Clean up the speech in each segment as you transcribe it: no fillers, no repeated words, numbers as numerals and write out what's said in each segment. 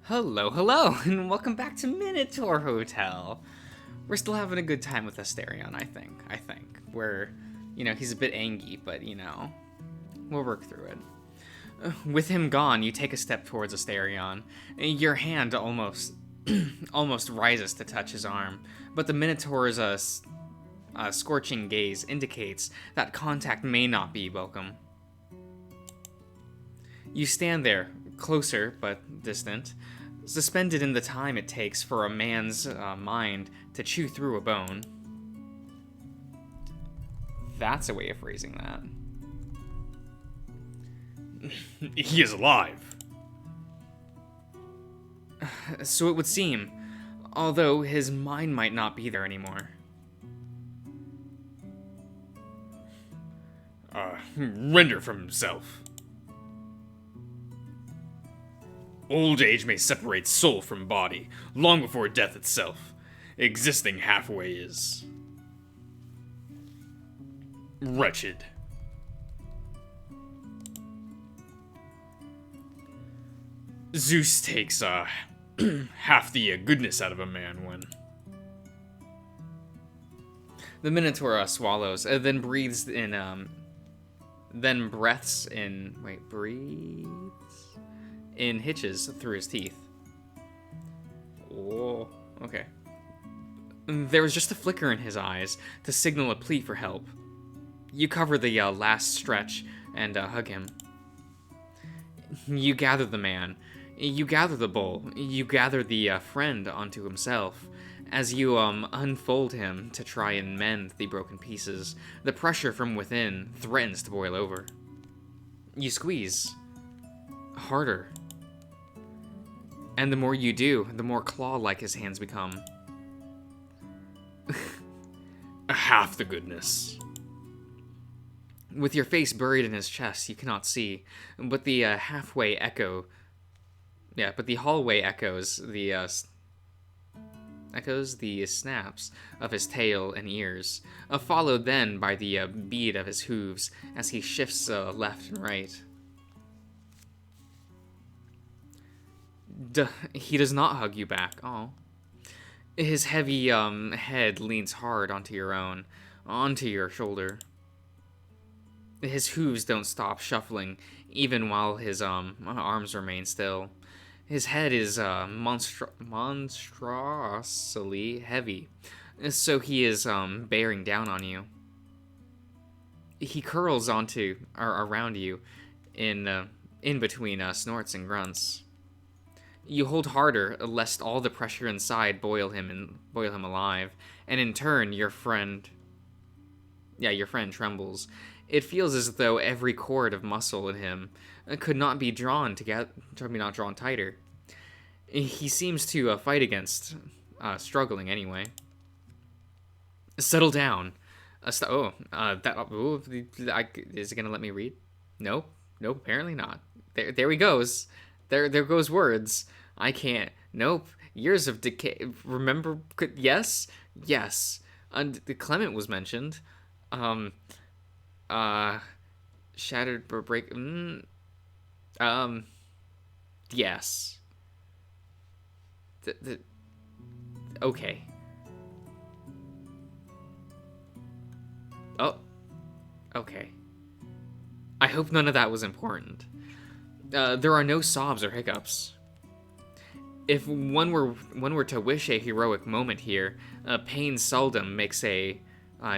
Hello, hello, and welcome back to Minotaur Hotel. We're still having a good time with Asterion, I think. We're, he's a bit angry, but, we'll work through it. With him gone, you take a step towards Asterion. Your hand almost rises to touch his arm, but the Minotaur's scorching gaze indicates that contact may not be welcome. You stand there, closer but distant, suspended in the time it takes for a man's mind to chew through a bone. That's a way of phrasing that. He is alive. So it would seem, although his mind might not be there anymore. Render from himself. Old age may separate soul from body, long before death itself. Existing halfway is wretched. Zeus takes half the goodness out of a man when... The Minotaur swallows, then breathes in, then breaths in, breathes in hitches through his teeth. Oh, okay. There was just a flicker in his eyes to signal a plea for help. You cover the last stretch and hug him. You gather the man. You gather the bull. You gather the friend onto himself. As you unfold him to try and mend the broken pieces, the pressure from within threatens to boil over. You squeeze. Harder. And the more you do, the more claw-like his hands become. Half the goodness. With your face buried in his chest, you cannot see, but the hallway echoes the snaps of his tail and ears, followed then by the beat of his hooves as he shifts left and right. He does not hug you back. Oh. His heavy head leans hard onto your shoulder. His hooves don't stop shuffling, even while his arms remain still. His head is monstrously heavy, so he is bearing down on you. He curls around you in between snorts and grunts. You hold harder, lest all the pressure inside boil him alive, and in turn, your friend trembles. It feels as though every cord of muscle in him could not be drawn tighter. He seems to fight against, struggling anyway. Settle down. Is it gonna let me read? Nope, apparently not. There he goes. There goes words. I can't. Nope. Years of decay. Remember? Yes. The Clement was mentioned. Shattered break. Yes. Okay. Oh. Okay. I hope none of that was important. There are no sobs or hiccups. If one were to wish a heroic moment here, pain seldom makes a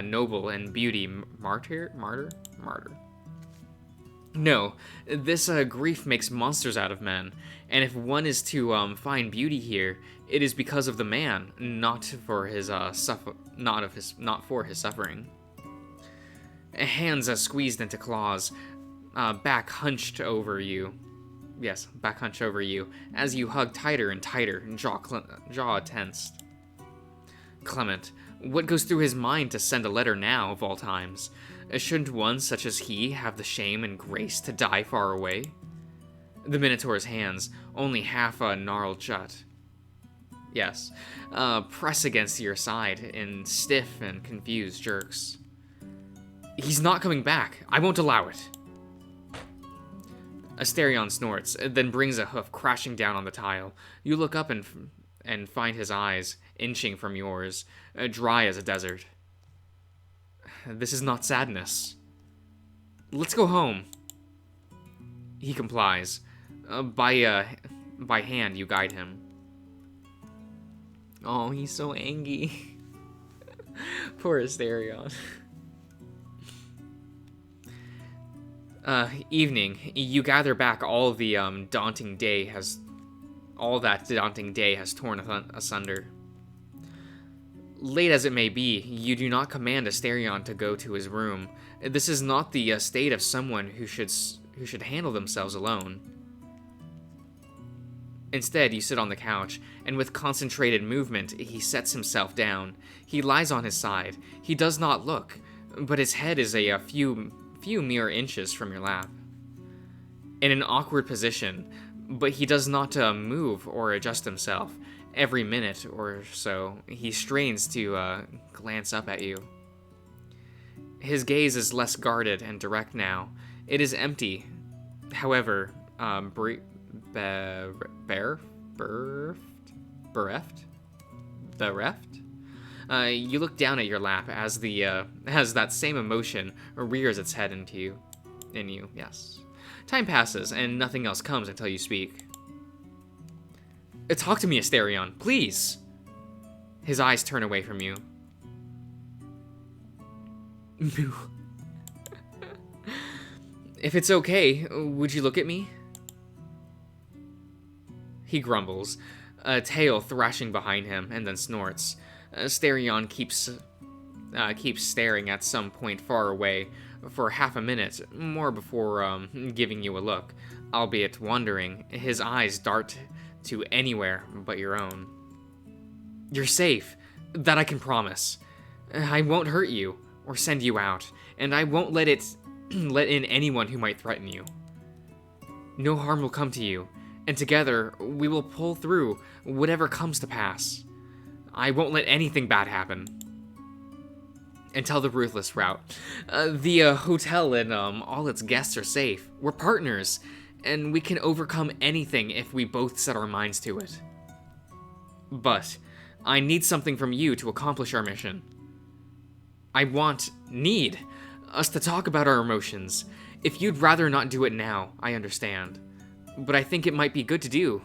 noble and beauty martyr. No, this grief makes monsters out of men, and if one is to find beauty here, it is because of the man, not for his suffering. Hands squeezed into claws, back hunched over you. Yes, back hunched over you, as you hug tighter and tighter, jaw tensed. Clement, what goes through his mind to send a letter now, of all times? Shouldn't one such as he have the shame and grace to die far away? The Minotaur's hands, only half gnarled shut. Yes, press against your side in stiff and confused jerks. He's not coming back. I won't allow it. Asterion snorts, then brings a hoof crashing down on the tile. You look up and find his eyes inching from yours, dry as a desert. This is not sadness. Let's go home. He complies. By hand, you guide him. Oh, he's so angry. Poor Asterion. Evening. You gather back all that daunting day has torn asunder. Late as it may be, you do not command Asterion to go to his room. This is not the state of someone who should handle themselves alone. Instead, you sit on the couch, and with concentrated movement, he sets himself down. He lies on his side. He does not look, but his head is a few mere inches from your lap. In an awkward position, but he does not move or adjust himself. Every minute or so, he strains to glance up at you. His gaze is less guarded and direct now. It is empty. However, bereft? You look down at your lap as that same emotion rears its head in you. Yes. Time passes and nothing else comes until you speak. Talk to me, Asterion, please. His eyes turn away from you. If it's okay, would you look at me? He grumbles, a tail thrashing behind him, and then snorts. Asterion keeps staring at some point far away for half a minute, more before giving you a look, albeit wondering. His eyes dart to anywhere but your own. You're safe, that I can promise. I won't hurt you or send you out, and I won't let in anyone who might threaten you. No harm will come to you, and together we will pull through whatever comes to pass. I won't let anything bad happen. And tell the ruthless route. The hotel and all its guests are safe. We're partners, and we can overcome anything if we both set our minds to it. But I need something from you to accomplish our mission. I need us to talk about our emotions. If you'd rather not do it now, I understand. But I think it might be good to do.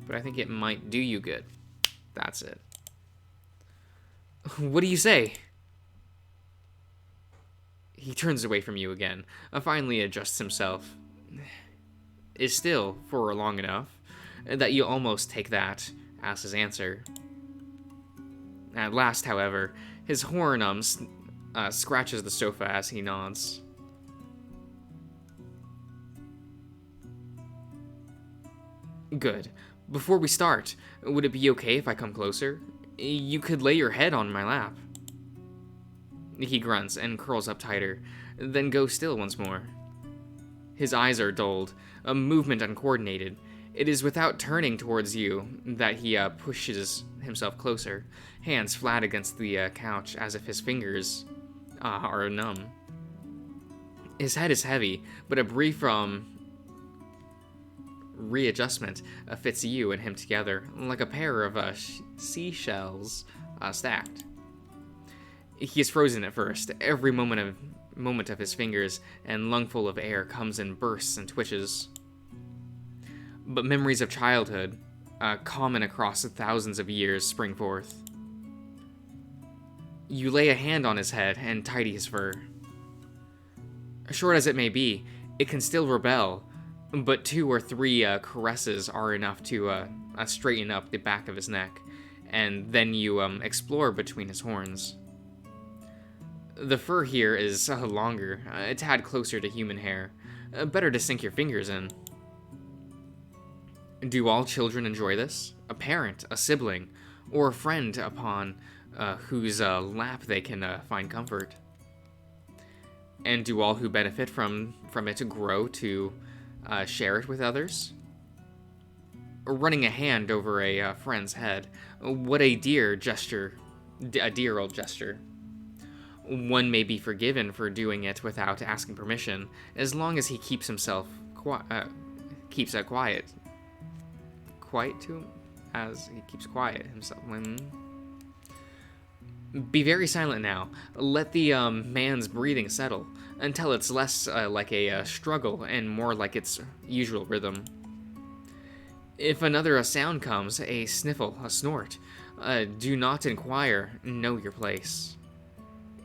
But I think it might do you good. That's it. What do you say? He turns away from you again, finally adjusts himself. Is still, for long enough, that you almost take that as his answer. At last, however, his horn scratches the sofa as he nods. Good. Before we start, would it be okay if I come closer? You could lay your head on my lap. He grunts and curls up tighter, then goes still once more. His eyes are dulled, a movement uncoordinated. It is without turning towards you that he pushes himself closer, hands flat against the couch as if his fingers are numb. His head is heavy, but a brief readjustment fits you and him together, like a pair of seashells stacked. He is frozen at first. Every moment of his fingers and lungful of air comes in bursts and twitches. But memories of childhood, common across thousands of years, spring forth. You lay a hand on his head and tidy his fur. Short as it may be, it can still rebel, but 2 or 3 caresses are enough to straighten up the back of his neck, and then you explore between his horns. The fur here is longer, a tad closer to human hair, better to sink your fingers in. Do all children enjoy this? A parent, a sibling, or a friend upon whose lap they can find comfort? And do all who benefit from it grow to share it with others? Running a hand over a friend's head, what a dear old gesture. One may be forgiven for doing it without asking permission, as long as he keeps himself keeps it quiet. Quiet to him, as he keeps quiet himself. Be very silent now. Let the man's breathing settle until it's less like a struggle and more like its usual rhythm. If another sound comes, a sniffle, a snort, do not inquire, know your place.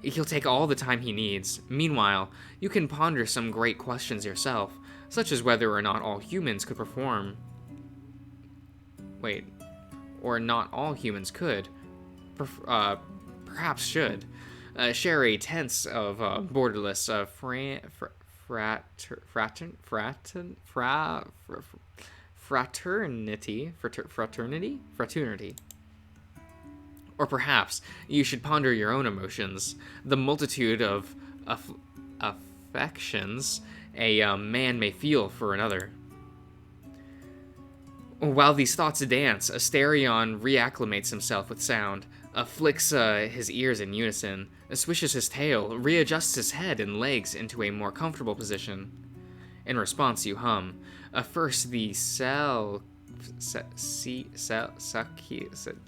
He'll take all the time he needs. Meanwhile, you can ponder some great questions yourself, such as whether or not all humans could perform. Wait. Or not all humans could. Perhaps should. Share a tense of borderless fraternity. Or perhaps you should ponder your own emotions, the multitude of affections a man may feel for another. While these thoughts dance, Asterion reacclimates himself with sound, flicks his ears in unison, swishes his tail, readjusts his head and legs into a more comfortable position. In response, you hum. First, the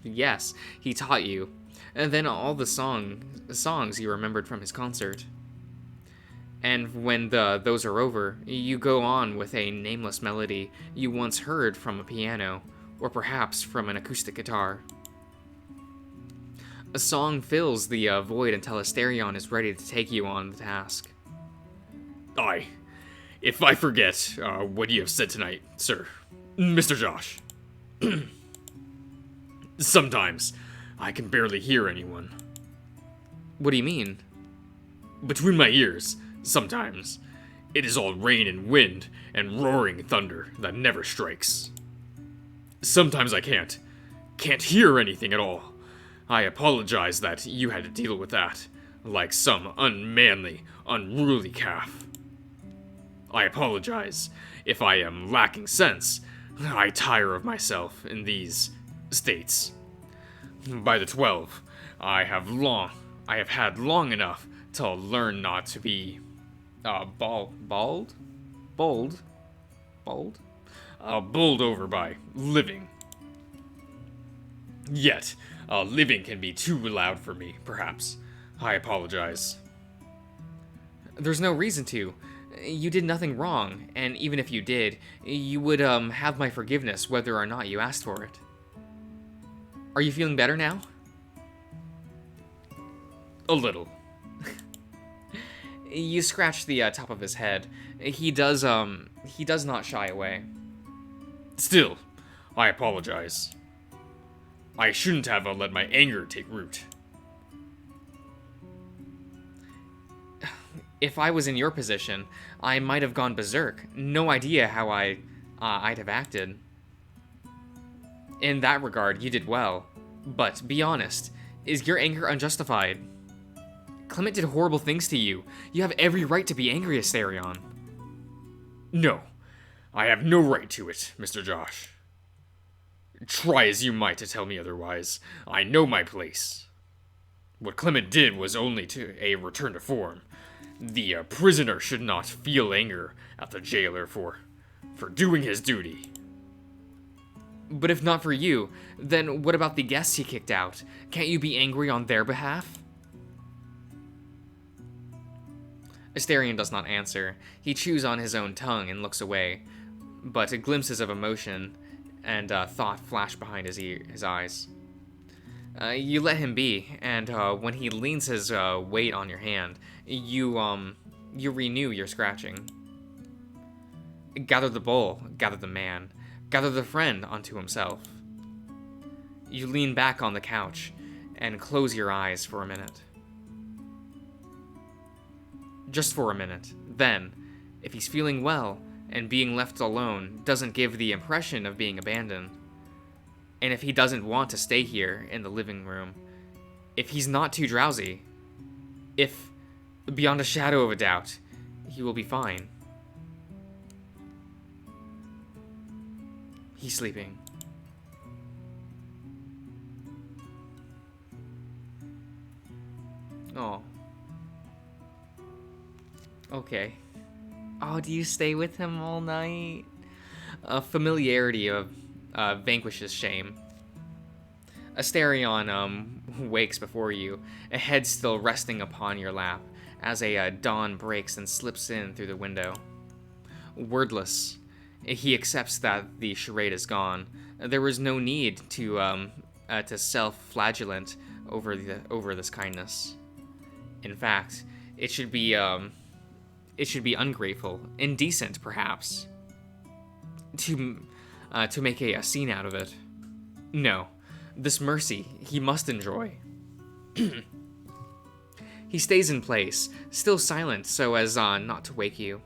yes, he taught you, and then all the songs you remembered from his concert. And when those are over, you go on with a nameless melody you once heard from a piano, or perhaps from an acoustic guitar. A song fills the void until Asterion is ready to take you on the task. If I forget what you have said tonight, sir, Mr. Josh. Sometimes I can barely hear anyone. What do you mean? Between my ears, sometimes, it is all rain and wind and roaring thunder that never strikes. Sometimes I can't hear anything at all. I apologize that you had to deal with that, like some unmanly, unruly calf. I apologize if I am lacking sense. I tire of myself in these states. By the 12, I have had long enough to learn not to be bowled over by living. Yet, living can be too loud for me, perhaps. I apologize. There's no reason to. You did nothing wrong, and even if you did, you would have my forgiveness whether or not you asked for it. Are you feeling better now? A little. You scratch the top of his head. He does not shy away. Still, I apologize. I shouldn't have let my anger take root. If I was in your position, I might have gone berserk. No idea how I'd have acted. In that regard, you did well. But, be honest, is your anger unjustified? Clement did horrible things to you. You have every right to be angry, Asterion. No, I have no right to it, Mr. Josh. Try as you might to tell me otherwise, I know my place. What Clement did was only a return to form. The prisoner should not feel anger at the jailer for doing his duty. But if not for you, then what about the guests he kicked out? Can't you be angry on their behalf? Asterion does not answer. He chews on his own tongue and looks away, but glimpses of emotion and thought flash behind his eyes. You let him be, and when he leans his weight on your hand, you renew your scratching. Gather the bull, gather the man, gather the friend unto himself. You lean back on the couch and close your eyes for a minute. Just for a minute. Then, if he's feeling well and being left alone doesn't give the impression of being abandoned, and if he doesn't want to stay here in the living room, if he's not too drowsy, if, beyond a shadow of a doubt, he will be fine. He's sleeping. Oh, okay. Oh, do you stay with him all night? Familiarity vanquishes shame. Asterion wakes before you, a head still resting upon your lap, as a dawn breaks and slips in through the window. Wordless, he accepts that the charade is gone. There was no need to self-flagellant over this kindness. In fact, it should be ungrateful, indecent, perhaps, to make a scene out of it. No, this mercy he must enjoy. He stays in place, still silent so as not to wake you,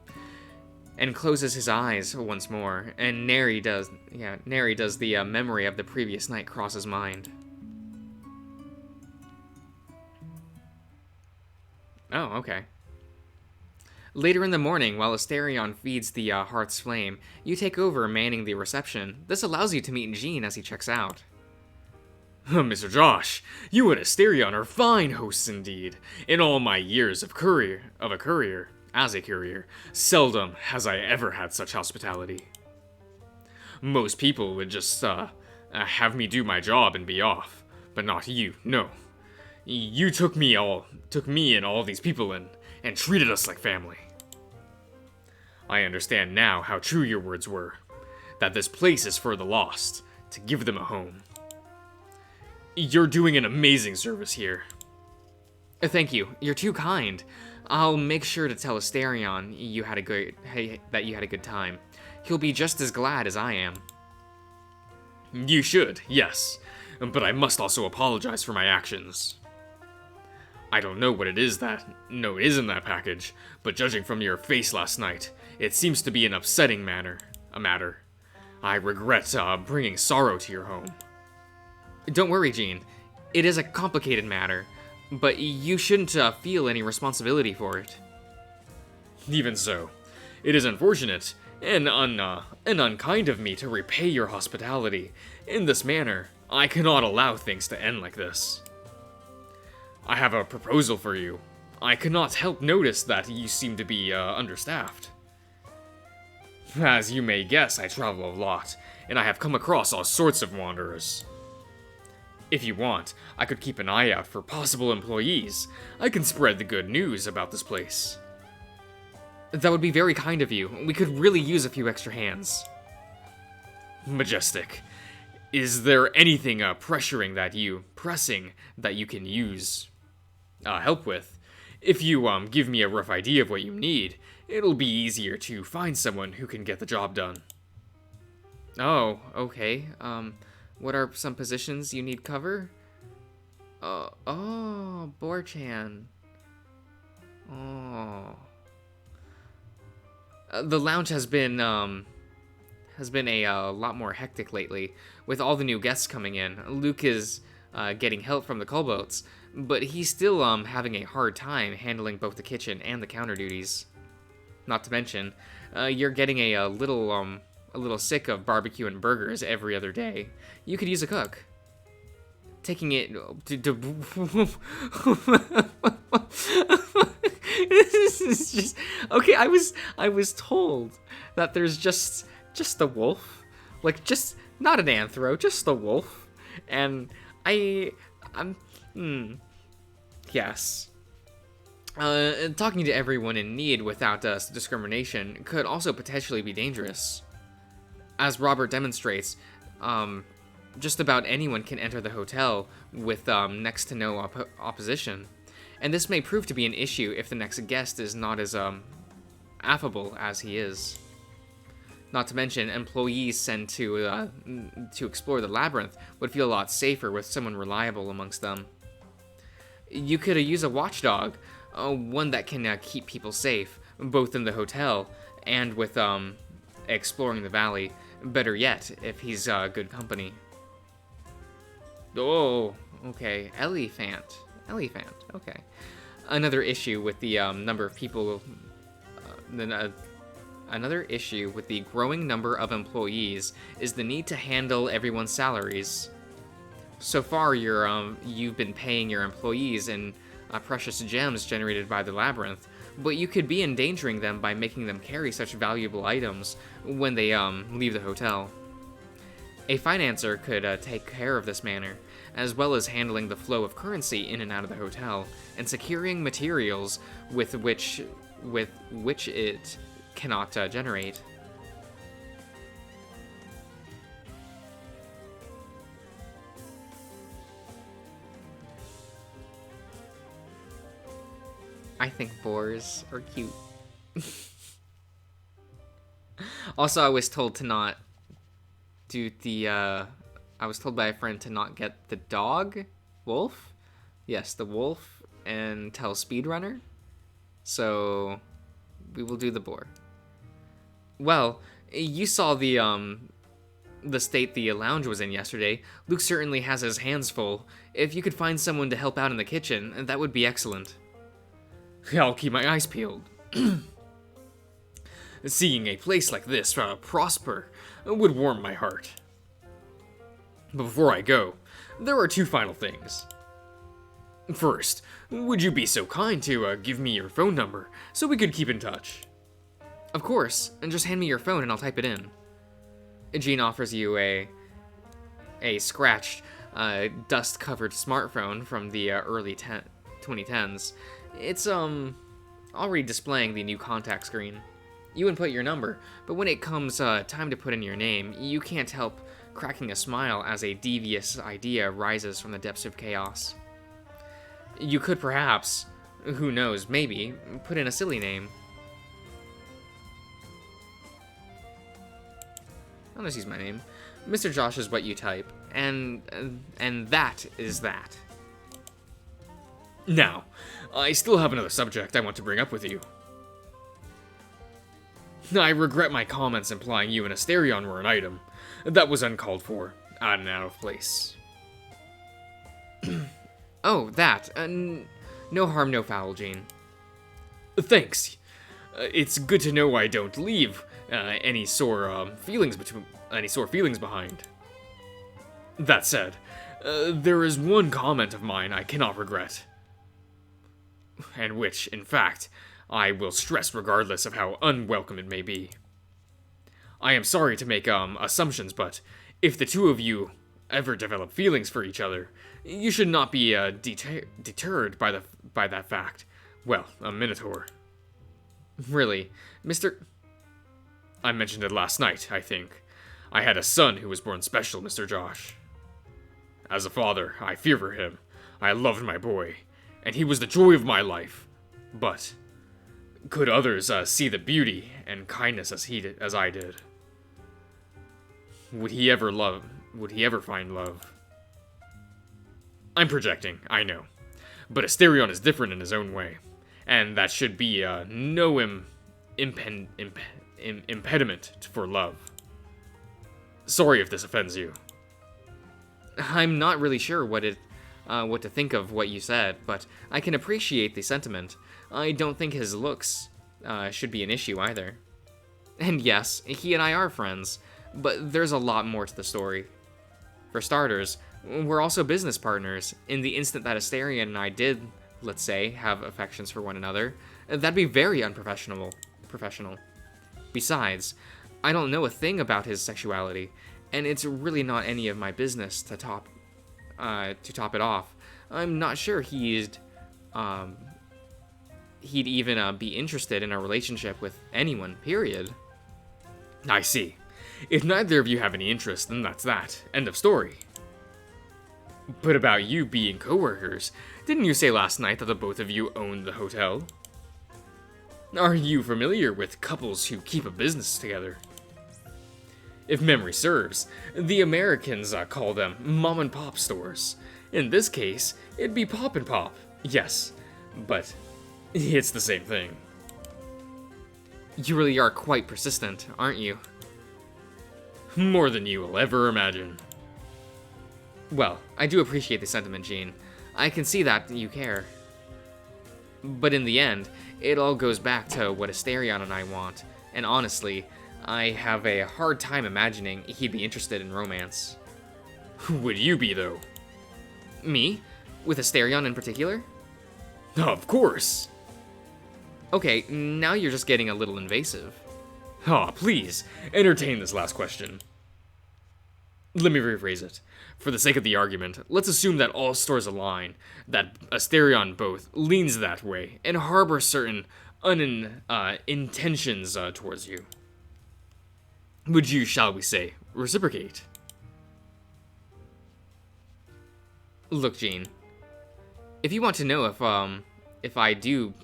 and closes his eyes once more, and nary does the memory of the previous night cross his mind. Oh, okay. Later in the morning, while Asterion feeds the hearth's flame, you take over manning the reception. This allows you to meet Jean as he checks out. Mr. Josh, you and Asterion are fine hosts indeed. In all my years as a courier, seldom has I ever had such hospitality. Most people would just have me do my job and be off, but not you. No, you took me and all these people in, and treated us like family. I understand now how true your words were, that this place is for the lost, to give them a home. You're doing an amazing service here. Thank you. You're too kind. I'll make sure to tell Asterion that you had a good time. He'll be just as glad as I am. You should, yes, but I must also apologize for my actions. I don't know what it is in that package, but judging from your face last night, it seems to be an upsetting matter. I regret bringing sorrow to your home. Don't worry, Jean. It is a complicated matter, but you shouldn't feel any responsibility for it. Even so, it is unfortunate and unkind of me to repay your hospitality in this manner. I cannot allow things to end like this. I have a proposal for you. I cannot help notice that you seem to be understaffed. As you may guess, I travel a lot, and I have come across all sorts of wanderers. If you want, I could keep an eye out for possible employees. I can spread the good news about this place. That would be very kind of you. We could really use a few extra hands. Majestic. Is there anything pressing that you can use help with? If you give me a rough idea of what you need, it'll be easier to find someone who can get the job done. Oh, okay. What are some positions you need cover? Borchan. Oh. The lounge has been a lot more hectic lately, with all the new guests coming in. Luke is getting help from the Kobolds, but he's still having a hard time handling both the kitchen and the counter duties. Not to mention, you're getting a little sick of barbecue and burgers every other day. You could use a cook. Taking it to This is just okay. I was told that there's just the wolf, like just not an anthro, just the wolf, and yes. Talking to everyone in need without discrimination could also potentially be dangerous. As Robert demonstrates, just about anyone can enter the hotel with next to no opposition. And this may prove to be an issue if the next guest is not as affable as he is. Not to mention, employees sent to explore the labyrinth would feel a lot safer with someone reliable amongst them. You could use a watchdog, one that can keep people safe, both in the hotel and with exploring the valley. Better yet, if he's good company. Oh, okay. Elephant, okay. Another issue with the number of people... Another issue with the growing number of employees is the need to handle everyone's salaries. So far, you've been paying your employees in precious gems generated by the labyrinth, but you could be endangering them by making them carry such valuable items when they leave the hotel. A financer could take care of this matter, as well as handling the flow of currency in and out of the hotel, and securing materials with which it cannot generate. I think boars are cute. Also, I was told to not do the, I was told by a friend to not get the dog, wolf. Yes, the wolf, and tell speedrunner. So, we will do the boar. Well, you saw the state the lounge was in yesterday. Luke certainly has his hands full. If you could find someone to help out in the kitchen, that would be excellent. I'll keep my eyes peeled. Seeing a place like this prosper would warm my heart. But before I go, there are two final things. First, would you be so kind to give me your phone number so we could keep in touch? Of course, and just hand me your phone and I'll type it in. Jean offers you a scratched, dust-covered smartphone from the early 2010s. It's, already displaying the new contact screen. You input your number, but when it comes time to put in your name, you can't help cracking a smile as a devious idea rises from the depths of chaos. You could perhaps, who knows, maybe, put in a silly name. I'll just use my name. Mr. Josh is what you type, and that is that. Now, I still have another subject I want to bring up with you. I regret my comments implying you and Asterion were an item. That was uncalled for, odd and out of place. Oh, that. No harm, no foul, Jean. Thanks. It's good to know I don't leave any sore feelings behind. That said, there is one comment of mine I cannot regret, and which, in fact, I will stress regardless of how unwelcome it may be. I am sorry to make assumptions, but if the two of you ever develop feelings for each other, you should not be deterred by that fact. Well, a Minotaur. Really, Mr. I mentioned it last night, I think. I had a son who was born special, Mr. Josh. As a father, I fear for him. I loved my boy, and he was the joy of my life. But could others see the beauty and kindness as I did? Would he ever find love? I'm projecting, I know. But Asterion is different in his own way, and that should be no impediment for love. Sorry if this offends you. I'm not really sure what to think of what you said, but I can appreciate the sentiment. I don't think his looks should be an issue either. And yes, he and I are friends, but there's a lot more to the story. For starters, we're also business partners. In the instant that Asterion and I did, let's say, have affections for one another, that'd be very unprofessional. Besides, I don't know a thing about his sexuality, and it's really not any of my business to top it off. I'm not sure he'd even be interested in a relationship with anyone, period. I see. If neither of you have any interest, then that's that. End of story. But about you being coworkers, didn't you say last night that the both of you owned the hotel? Are you familiar with couples who keep a business together? If memory serves, the Americans call them mom and pop stores. In this case, it'd be pop and pop. Yes, but it's the same thing. You really are quite persistent, aren't you? More than you will ever imagine. Well, I do appreciate the sentiment, Jean. I can see that you care. But in the end, it all goes back to what Asterion and I want, and honestly, I have a hard time imagining he'd be interested in romance. Would you be, though? Me? With Asterion in particular? Of course! Okay, now you're just getting a little invasive. Ah, please, entertain this last question. Let me rephrase it. For the sake of the argument, let's assume that all stars align, that Asterion both leans that way, and harbor certain intentions towards you. Would you, shall we say, reciprocate? Look, Gene. If you want to know if I do...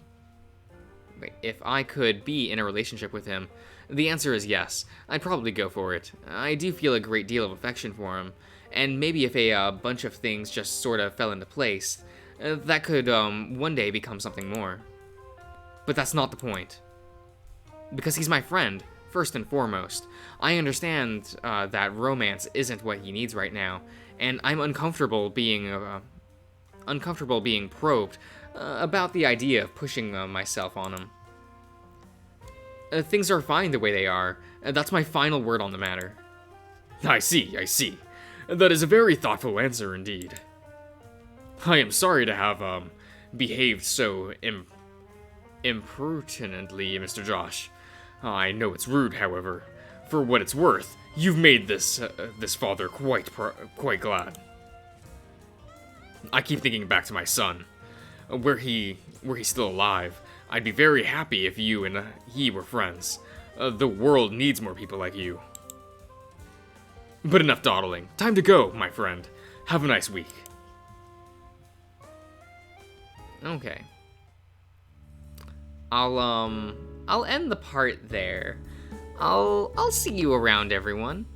Wait, if I could be in a relationship with him, the answer is yes. I'd probably go for it. I do feel a great deal of affection for him, and maybe if a bunch of things just sort of fell into place, that could one day become something more. But that's not the point. Because he's my friend, first and foremost. I understand that romance isn't what he needs right now, and I'm uncomfortable being probed about the idea of pushing myself on him. Things are fine the way they are. That's my final word on the matter. I see. That is a very thoughtful answer indeed. I am sorry to have, behaved so impertinently, Mr. Josh. I know it's rude, however. For what it's worth, you've made this father quite glad. I keep thinking back to my son. Were he still alive, I'd be very happy if you and he were friends. The world needs more people like you. But enough dawdling. Time to go, my friend. Have a nice week. Okay. I'll end the part there. I'll see you around, everyone.